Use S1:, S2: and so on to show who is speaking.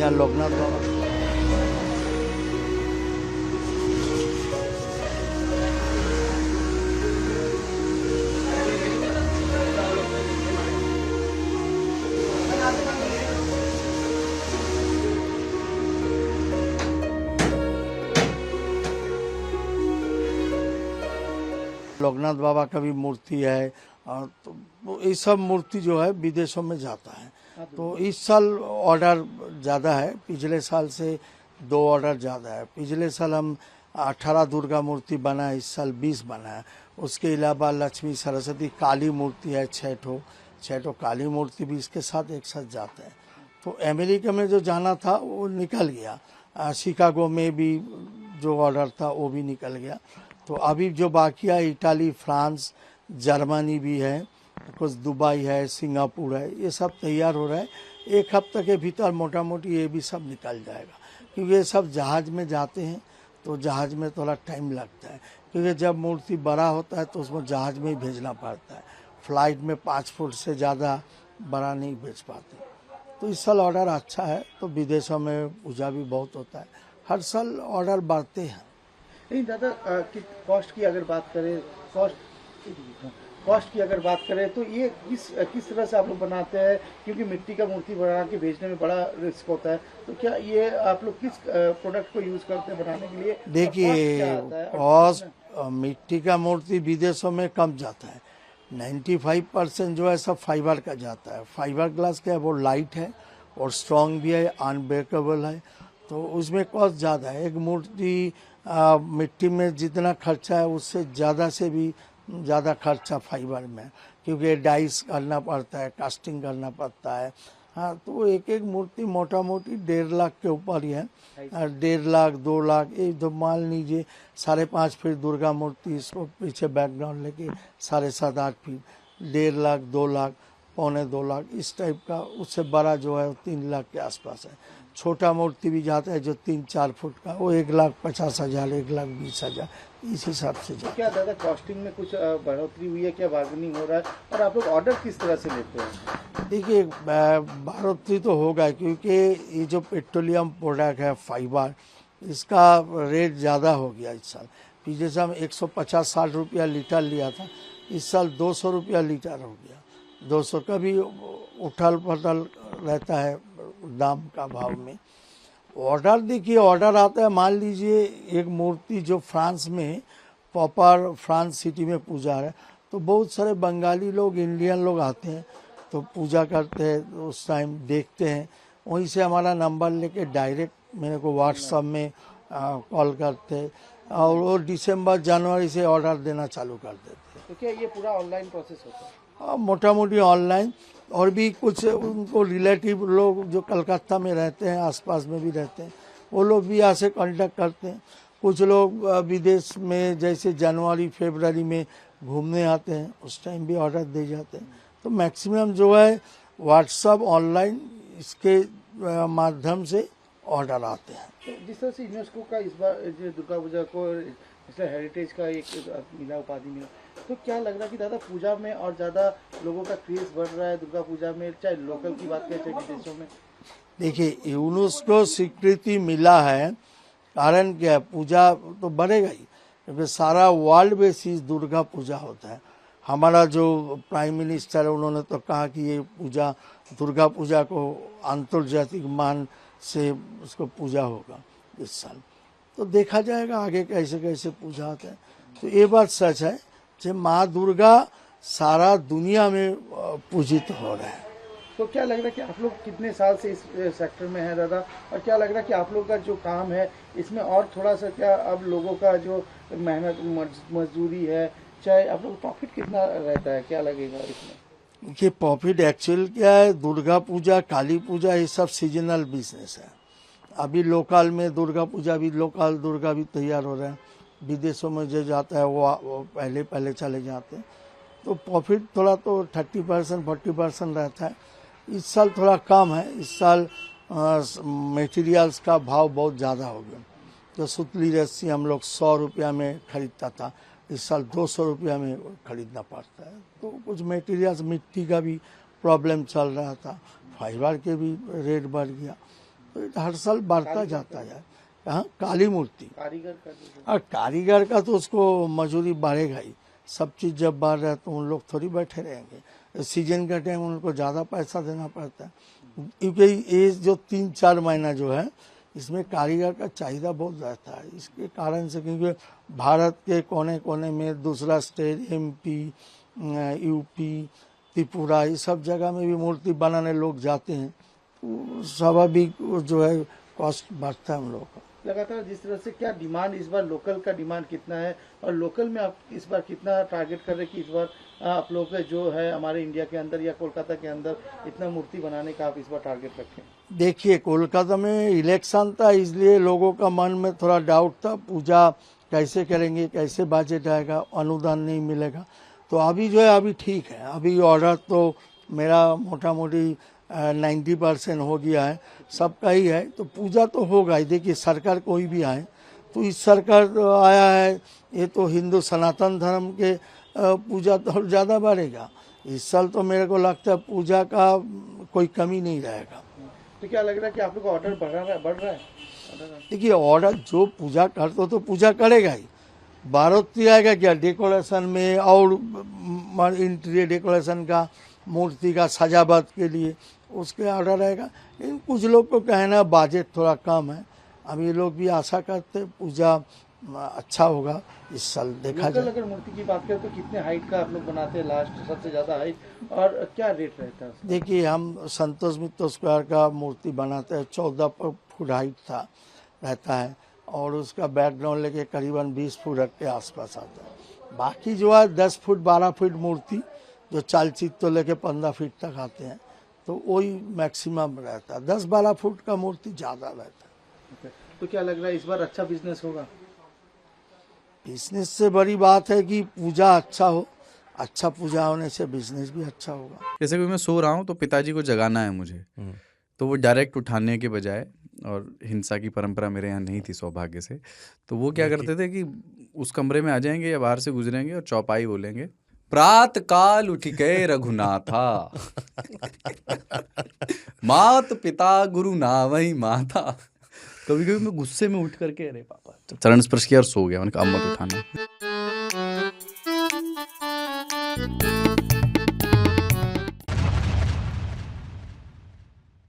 S1: यहाँ लोकनाथ बाबा। लोकनाथ बाबा का भी मूर्ति है, और तो ये सब मूर्ति जो है विदेशों में जाता है। तो इस साल ऑर्डर ज़्यादा है, पिछले साल से 2 ऑर्डर ज़्यादा है। पिछले साल हम 18 दुर्गा मूर्ति बना है, इस साल 20 बना है। उसके अलावा लक्ष्मी सरस्वती काली मूर्ति है, 6 ठो काली मूर्ति भी इसके साथ एक साथ जाते हैं। तो अमेरिका में जो जाना था वो निकल गया, शिकागो में भी जो ऑर्डर था वो भी निकल गया। तो अभी जो बाकी है इटाली, फ्रांस, जर्मनी भी है, कुछ दुबई है, सिंगापुर है, ये सब तैयार हो रहा है। 1 हफ्ते के भीतर मोटा मोटी ये भी सब निकल जाएगा, क्योंकि ये सब जहाज़ में जाते हैं तो जहाज़ में थोड़ा टाइम लगता है, क्योंकि जब मूर्ति बड़ा होता है तो उसमें जहाज़ में ही भेजना पड़ता है। फ्लाइट में 5 फुट से ज़्यादा बड़ा नहीं भेज पाते। तो इस साल ऑर्डर अच्छा है, तो विदेशों में पूजा भी बहुत होता है। हर साल ऑर्डर बढ़ते हैं।
S2: नहीं दादा, कॉस्ट की अगर बात करें, कॉस्ट की अगर बात करें तो ये किस तरह से आप लोग बनाते हैं, क्योंकि मिट्टी का मूर्ति बना के भेजने में बड़ा रिस्क होता है। तो क्या ये आप लोग किस प्रोडक्ट को यूज करते हैं बनाने के लिए?
S1: देखिए, कॉस्ट मिट्टी का मूर्ति विदेशों में कम जाता है। 95% जो है सब फाइबर का जाता है। फाइबर ग्लास का है, वो लाइट है और स्ट्रॉन्ग भी है, अनब्रेकेबल है, तो उसमें कॉस्ट ज़्यादा है। एक मूर्ति मिट्टी में जितना खर्चा है उससे ज़्यादा से भी ज़्यादा खर्चा फाइबर में, क्योंकि डाइस करना पड़ता है, कास्टिंग करना पड़ता है। हाँ, तो एक एक मूर्ति मोटा मोटी 1.5 लाख के ऊपर ही है। 1.5 लाख 2 लाख, ये तो मान लीजिए 5.5 फीट दुर्गा मूर्ति, इसको पीछे बैकग्राउंड लेके 7.5 8 फीट, 1.5 लाख 2 लाख, 1.25 2 लाख, इस टाइप का। उससे बड़ा जो है 3 लाख के आसपास है। छोटा मूर्ति भी जाता है जो 3-4 फुट का, वो 1,50,000 1,20,000 इस हिसाब से जाता है।
S2: क्या दादा कॉस्टिंग में कुछ बढ़ोतरी हुई है, क्या बार्गेनिंग हो रहा है, और आप लोग ऑर्डर किस तरह से लेते हैं?
S1: देखिए, बढ़ोतरी तो होगा, क्योंकि ये जो पेट्रोलियम प्रोडक्ट है फाइबर, इसका रेट ज़्यादा हो गया इस साल। पिछले साल 150-60 रुपया लीटर लिया था, इस साल 200 रुपया लीटर हो गया। 200 का भी उठल पटल रहता है दाम का भाव में। ऑर्डर देखिए, ऑर्डर आता है, मान लीजिए एक मूर्ति जो फ्रांस में प्रॉपर फ्रांस सिटी में पूजा है, तो बहुत सारे बंगाली लोग, इंडियन लोग आते हैं, तो पूजा करते हैं, उस टाइम देखते हैं। वहीं से हमारा नंबर लेके डायरेक्ट मेरे को व्हाट्सएप में कॉल करते हैं, और वो दिसंबर जनवरी से ऑर्डर देना चालू कर देते हैं।
S2: तो क्या ये पूरा ऑनलाइन प्रोसेस होता है?
S1: मोटा मोटी ऑनलाइन, और भी कुछ उनको रिलेटिव लोग जो कलकत्ता में रहते हैं, आसपास में भी रहते हैं, वो लोग भी यहाँ से कांटेक्ट करते हैं। कुछ लोग विदेश में जैसे जनवरी फरवरी में घूमने आते हैं, उस टाइम भी ऑर्डर दे जाते हैं। तो मैक्सिमम जो है व्हाट्सएप, ऑनलाइन, इसके माध्यम से ऑर्डर आते हैं।
S2: तो जिस तरह से यूनेस्को का इस बार जो दुर्गा पूजा को हेरिटेज का एक मिला, उपाधि मिला, तो क्या लग रहा है कि दादा पूजा में और ज़्यादा लोगों का क्रेज बढ़ रहा है दुर्गा पूजा में, चाहे लोकल की बात करें चाहे विदेशों में?
S1: देखिए, यूनेस्को स्वीकृति मिला है, कारण क्या है, पूजा तो बढ़ेगा ही, क्योंकि सारा वर्ल्ड में इस दुर्गा पूजा होता है। हमारा जो प्राइम मिनिस्टर है, उन्होंने तो कहा कि ये पूजा, दुर्गा पूजा को अंतर्जातिक मान से उसको पूजा होगा इस साल। तो देखा जाएगा आगे कैसे कैसे पूजा होता है। तो ये बात सच है कि माँ दुर्गा सारा दुनिया में पूजित हो रहा है।
S2: तो क्या लग रहा है कि आप लोग कितने साल से इस सेक्टर में हैं दादा, और क्या लग रहा है कि आप लोग का जो काम है इसमें और थोड़ा सा, क्या अब लोगों का जो मेहनत मजदूरी है, चाहे आप लोग प्रॉफिट कितना रहता है, क्या लगेगा इसमें?
S1: कि प्रॉफिट एक्चुअल क्या है, दुर्गा पूजा, काली पूजा, ये सब सीजनल बिजनेस है। अभी लोकल में दुर्गा पूजा भी, लोकल दुर्गा भी तैयार हो रहा है। विदेशों में जो जाता है वो पहले पहले चले जाते हैं, तो प्रॉफिट थोड़ा तो 30% 40% रहता है। इस साल थोड़ा कम है। इस साल मटेरियल्स का भाव बहुत ज़्यादा हो गया। तो सुतली रस्सी हम लोग 100 रुपया में खरीदता था, इस साल 200 रुपया में खरीदना पड़ता है। तो कुछ मटेरियल्स, मिट्टी का भी प्रॉब्लम चल रहा था, फाइबर के भी रेट बढ़ गया। तो ये हर साल बढ़ता जाता है। हाँ, काली मूर्ति
S2: कारीगर का
S1: और कारीगर का तो उसको मजूरी बढ़ेगा ही। सब चीज़ जब बढ़ रहा है तो उन लोग थोड़ी बैठे रहेंगे। सीजन का टाइम उनको ज़्यादा पैसा देना पड़ता है, क्योंकि ये जो 3-4 महीना जो है इसमें कारीगर का चाहिदा बहुत रहता है। इसके कारण से क्योंकि भारत के कोने कोने में दूसरा स्टेट MP, UP, त्रिपुरा, ये सब जगह में भी मूर्ति बनाने लोग जाते हैं, तो स्वाभाविक जो है कॉस्ट बढ़ता है हम लोग का।
S2: लगातार जिस तरह से क्या डिमांड इस बार लोकल का डिमांड कितना है और लोकल में आप इस बार कितना टारगेट कर रहे हैं कि इस बार आप लोग का जो है हमारे इंडिया के अंदर या कोलकाता के अंदर इतना मूर्ति बनाने का आप इस बार टारगेट रखें?
S1: देखिए, कोलकाता में इलेक्शन था, इसलिए लोगों का मन में थोड़ा डाउट था, पूजा कैसे करेंगे, कैसे बजट आएगा, अनुदान नहीं मिलेगा। तो अभी जो है अभी ठीक है, अभी ऑर्डर तो मेरा मोटा मोटी 90% हो गया है, सबका ही है। तो पूजा तो होगा ही। देखिए, सरकार कोई भी आए तो इस सरकार तो आया है, ये तो हिंदू सनातन धर्म के पूजा तो और ज़्यादा बढ़ेगा। इस साल तो मेरे को लगता है पूजा का कोई कमी नहीं रहेगा।
S2: तो क्या लग रहा है कि आप लोग का ऑर्डर बढ़ रहा है?
S1: देखिए, ऑर्डर जो पूजा करते हो तो पूजा करेगा ही, बढ़ोतरी आएगा क्या डेकोरेशन में और इंटीरियर डेकोरेशन का, मूर्ति का सजावट के लिए उसके ऑर्डर आएगा। लेकिन कुछ लोग को कहना बजट थोड़ा कम है, अब ये लोग भी आशा करते पूजा अच्छा होगा इस साल। देखा जाए
S2: अगर मूर्ति की बात करें तो कितने हाइट का आप लोग बनाते हैं लास्ट सबसे ज्यादा हाइट, और क्या रेट रहता है?
S1: देखिए, हम संतोष मित्र स्क्वायर का मूर्ति बनाते हैं, 14 फुट हाइट रहता है और उसका बैकग्राउंड लेके करीबन 20 फुट के आसपास आता है। बाकी जो है 10 फुट 12 फुट मूर्ति जो चालचित्र लेके 15 फीट तक आते हैं, तो वही मैक्सिमम रहता है। 10-12 फुट का मूर्ति ज़्यादा रहता है।
S2: तो क्या लग रहा है इस बार अच्छा बिजनेस होगा?
S1: बिजनेस से बड़ी बात है कि पूजा अच्छा हो, अच्छा पूजा होने से बिजनेस भी अच्छा होगा।
S3: जैसे कि मैं सो रहा हूँ तो पिताजी को जगाना है मुझे, तो वो डायरेक्ट उठाने के बजाय, और हिंसा की परंपरा मेरे यहाँ नहीं थी सौभाग्य से, तो वो क्या करते थे कि उस कमरे में आ जाएंगे या बाहर से गुजरेंगे और चौपाई बोलेंगे, प्रात काल उठ गए रघुनाथा मात पिता गुरु नावई माता। कभी कभी मैं गुस्से में उठ करके अरे पापा, चरण स्पर्श किया और सो गया। मैंने कहा अब मत उठाना।